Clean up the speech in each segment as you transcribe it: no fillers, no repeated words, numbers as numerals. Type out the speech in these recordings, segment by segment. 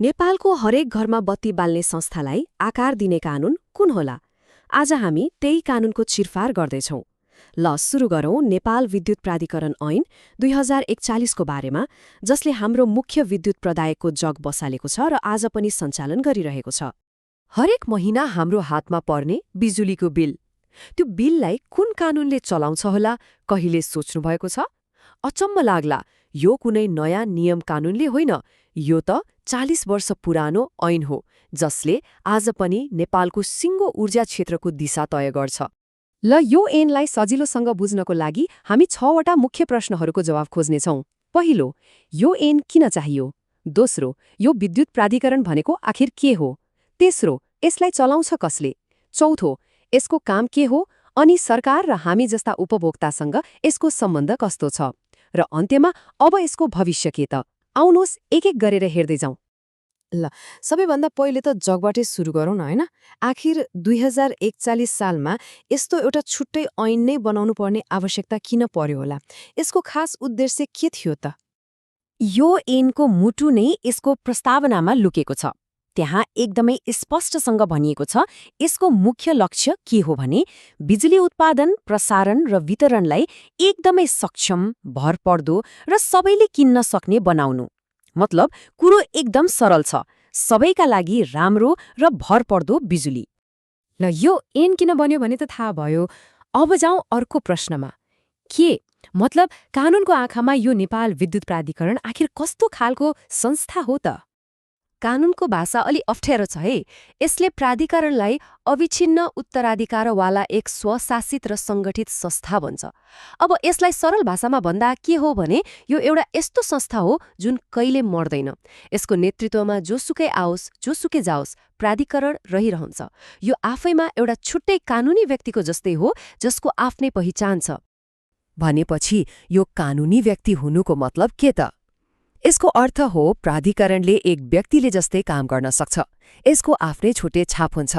नेपालको हरेक घरमा बत्ती बाल्ने संस्थालाई आकार दिने कानून कुन होला? आज हामी त्यही कानूनको छिरफार गर्दैछौं। ल सुरु गरौं नेपाल विद्युत प्राधिकरण ऐन 2041 को बारेमा, जसले हाम्रो मुख्य विद्युत प्रदायकको जग बसालेको छ र आज पनि सञ्चालन गरिरहेको छ। हरेक महिना हाम्रो हातमा पर्ने बिजुलीको बिल, त्यो बिललाई कुन कानूनले चलाउँछ होला, कहिले सोच्नुभएको छ? अचम्म लाग्ला, यो कुनै नयाँ नियम कानूनले होइन, यो त 40 वर्ष पुरानो ऐन हो, जसले आज पनि नेपालको सिङ्गो ऊर्जा क्षेत्रको दिशा तय गर्छ। ल यो ऐनलाई सजिलोसँग बुझ्नको लागि हामी 6वटा मुख्य प्रश्नहरूको जवाफ खोज्नेछौं। पहिलो, यो ऐन किन चाहियो? दोस्रो, यो विद्युत प्राधिकरण भनेको आखिर के हो? तेस्रो, यसलाई चलाउँछ कसले? चौथो, यसको काम के हो? अनि सरकार र हामी जस्ता उपभोक्तासँग यसको सम्बन्ध कस्तो छ? र अन्त्यमा अब यसको भविष्य के त? आउनुहोस् एक एक गरेर हेर्दै जाउँ। ल सबैभन्दा पहिले त जगबाटै सुरु गरौँ न, होइन? आखिर 2041 सालमा यस्तो एउटा छुट्टै ऐन नै बनाउनु पर्ने आवश्यकता किन पर्यो होला? यसको खास उद्देश्य के थियो त? यो ऐनको मुटु नै यसको प्रस्तावनामा लुकेको छ। त्यहाँ एकदमै स्पष्टसँग भनिएको छ, यसको मुख्य लक्ष्य के हो भने बिजुली उत्पादन, प्रसारण र वितरणलाई एकदमै सक्षम, भरपर्दो र सबैले किन्न सक्ने बनाउनु। मतलब कुरो एकदम सरल छ, सबैका लागि राम्रो र भरपर्दो बिजुली। ल यो ऐन किन बन्यो भने त थाहा भयो। अब जाउँ अर्को प्रश्नमा। के मतलब कानूनको आँखामा यो नेपाल विद्युत प्राधिकरण आखिर कस्तो खालको संस्था हो त? कानूनको भाषा अलि अप्ठ्यारो छ है। यसले प्राधिकरणलाई अविच्छिन्न उत्तराधिकारवाला एक स्वशासित र सङ्गठित संस्था भन्छ। अब यसलाई सरल भाषामा भन्दा के हो भने यो एउटा यस्तो संस्था हो जुन कहिले मर्दैन। यसको नेतृत्वमा जोसुकै आओस्, जोसुकै जाओस्, प्राधिकरण रहिरहन्छ। यो आफैमा एउटा छुट्टै कानूनी व्यक्तिको जस्तै हो, जसको आफ्नै पहिचान छ। भनेपछि यो कानूनी व्यक्ति हुनुको मतलब के त? यसको अर्थ हो प्राधिकरणले एक व्यक्तिले जस्तै काम गर्न सक्छ। यसको आफ्नै छुट्टै छाप हुन्छ।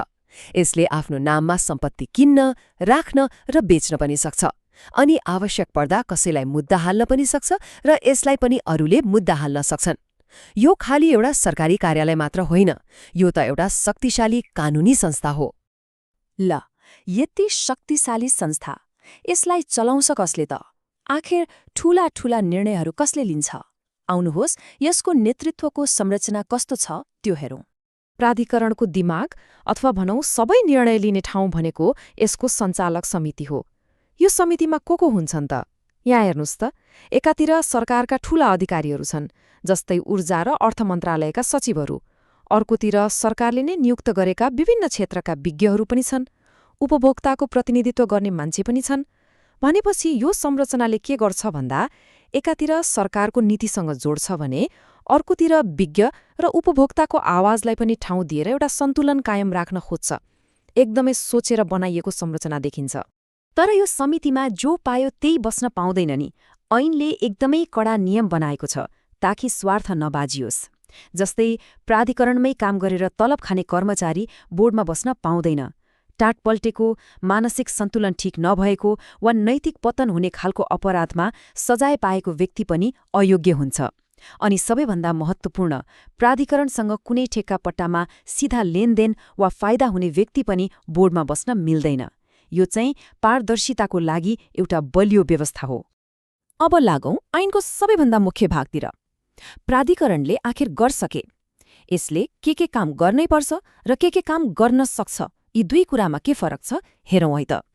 यसले आफ्नो नाममा सम्पत्ति किन्न, राख्न र बेच्न पनि सक्छ। अनि आवश्यक पर्दा कसैलाई मुद्दा हाल्न पनि सक्छ र यसलाई पनि अरूले मुद्दा हाल्न सक्छन्। यो खाली एउटा सरकारी कार्यालय मात्र होइन, यो त एउटा शक्तिशाली कानूनी संस्था हो। ल यति शक्तिशाली संस्था, यसलाई चलाउँछ कसले त? आखिर ठूला ठूला निर्णयहरू कसले लिन्छ? आउनुहोस् यसको नेतृत्वको संरचना कस्तो छ त्यो हेरौं। प्राधिकरणको दिमाग अथवा भनौं सबै निर्णय लिने ठाउँ भनेको यसको सञ्चालक समिति हो। यो समितिमा को हुन्छन् त? यहाँ हेर्नुहोस् त, एकातिर सरकारका ठूला अधिकारीहरू छन्, जस्तै ऊर्जा र अर्थ मन्त्रालयका सचिवहरू। अर्कोतिर सरकारले नै नियुक्त गरेका विभिन्न क्षेत्रका विज्ञहरू पनि छन्। उपभोक्ताको प्रतिनिधित्व गर्ने मान्छे पनि छन्। भनेपछि यो संरचनाले के गर्छ भन्दा एकातिर सरकारको नीतिसँग जोड्छ भने अर्कोतिर विज्ञ र उपभोक्ताको आवाजलाई पनि ठाउँ दिएर एउटा सन्तुलन कायम राख्न खोज्छ। एकदमै सोचेर बनाइएको संरचना देखिन्छ। तर यो समितिमा जो पायो त्यही बस्न पाउँदैन नि। ऐनले एकदमै कडा नियम बनाएको छ ताकि स्वार्थ नबाजियोस्। जस्तै प्राधिकरणमै काम गरेर तलब खाने कर्मचारी बोर्डमा बस्न पाउँदैन। टाट पल्टेको, मानसिक सन्तुलन ठिक नभएको वा नैतिक पतन हुने खालको अपराधमा सजाय पाएको व्यक्ति पनि अयोग्य हुन्छ। अनि सबैभन्दा महत्त्वपूर्ण, प्राधिकरणसँग कुनै ठेक्कापट्टामा सीधा लेनदेन वा फाइदा हुने व्यक्ति पनि बोर्डमा बस्न मिल्दैन। यो चाहिँ पारदर्शिताको लागि एउटा बलियो व्यवस्था हो। अब लागौं ऐनको सबैभन्दा मुख्य भागतिर। प्राधिकरणले आखिर गर्छ के? यसले के काम गर्नै पर्छ र के काम गर्न सक्छ, यी दुई कुरामा के फरक छ हेरौँ है त।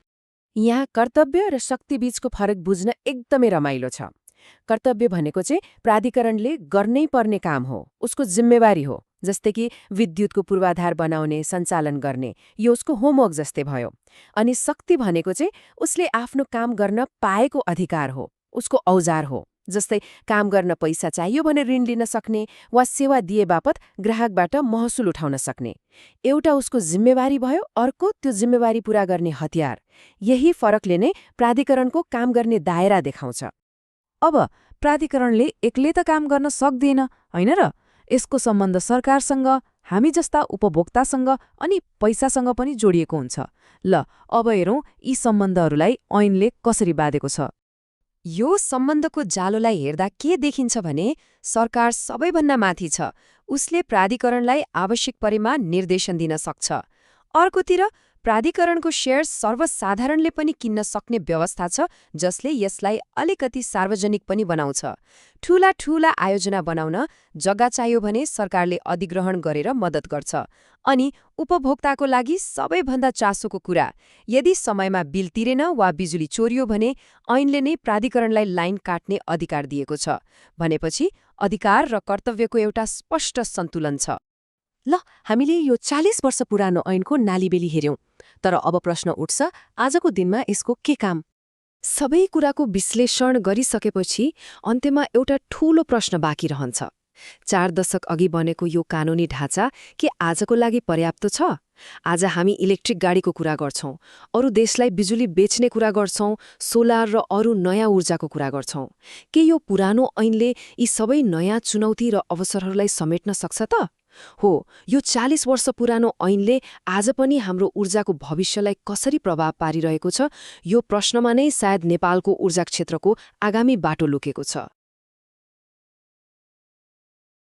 यहाँ कर्तव्य र शक्ति बीचको फरक बुझ्न एकदमै रमाइलो छ। कर्तव्य भनेको चाहिँ प्राधिकरणले गर्नै पर्ने काम हो, उसको जिम्मेवारी हो। जस्तै कि विद्युतको पूर्वाधार बनाउने, सञ्चालन गर्ने, यो उसको होमवर्क जस्तै भयो। अनि शक्ति भनेको चाहिँ उसले आफ्नो काम गर्न पाएको अधिकार हो, उसको औजार हो। जस्तै काम गर्न पैसा चाहियो भने ऋण लिन सक्ने वा सेवा दिए बापत ग्राहकबाट महसुल उठाउन सक्ने। एउटा उसको जिम्मेवारी भयो, अर्को त्यो जिम्मेवारी पूरा गर्ने हतियार। यही फरकले नै प्राधिकरणको काम गर्ने दायरा देखाउँछ। अब प्राधिकरणले एक्लै त काम गर्न सक्दैन, होइन र? यसको सम्बन्ध सरकारसँग, हामी जस्ता उपभोक्तासँग अनि पैसासँग पनि जोडिएको हुन्छ। ल अब हेरौँ यी सम्बन्धहरूलाई ऐनले कसरी बाँधेको छ। यो सम्बन्धको जालोलाई हेर्दा के देखिन्छ भने सरकार सबैभन्दा माथि छ, उसले प्राधिकरणलाई आवश्यक परेमा निर्देशन दिन सक्छ। अर्कोतिर प्राधिकरणको शेयर सर्वसाधारणले पनि किन्न सक्ने व्यवस्था छ, जसले यसलाई अलिकति सार्वजनिक पनि बनाउँछ। ठूला ठूला आयोजना बनाउन जग्गा चाहियो भने सरकारले अधिग्रहण गरेर मद्दत गर्छ। अनि उपभोक्ताको लागि सबैभन्दा चासोको कुरा, यदि समयमा बिल तिरेन वा बिजुली चोरियो भने ऐनले नै प्राधिकरणलाई लाइन काट्ने अधिकार दिएको छ। भनेपछि अधिकार र कर्तव्यको एउटा स्पष्ट सन्तुलन छ। ल, हामीले यो 40 वर्ष पुरानो ऐनको नालीबेली हेर्यौं, तर अब प्रश्न उठ्छ, आजको दिनमा यसको के काम? सबै कुराको विश्लेषण गरिसकेपछि अन्त्यमा एउटा ठूलो प्रश्न बाँकी रहन्छ। 4 दशक अघि बनेको यो कानूनी ढाँचा के आजको लागि पर्याप्त छ? आज हामी इलेक्ट्रिक गाडीको कुरा गर्छौं, अरू देशलाई बिजुली बेच्ने कुरा गर्छौं, सोलर र अरू नयाँ ऊर्जाको कुरा गर्छौं। के यो पुरानो ऐनले यी सबै नयाँ चुनौती र अवसरहरूलाई समेट्न सक्छ त? हो, यो 40 वर्ष पुरानो ऐनले आज पनि हाम्रो ऊर्जाको भविष्यलाई कसरी प्रभाव पारिरहेको छ, यो प्रश्नमा नै सायद नेपालको ऊर्जा क्षेत्रको आगामी बाटो लुकेको छ।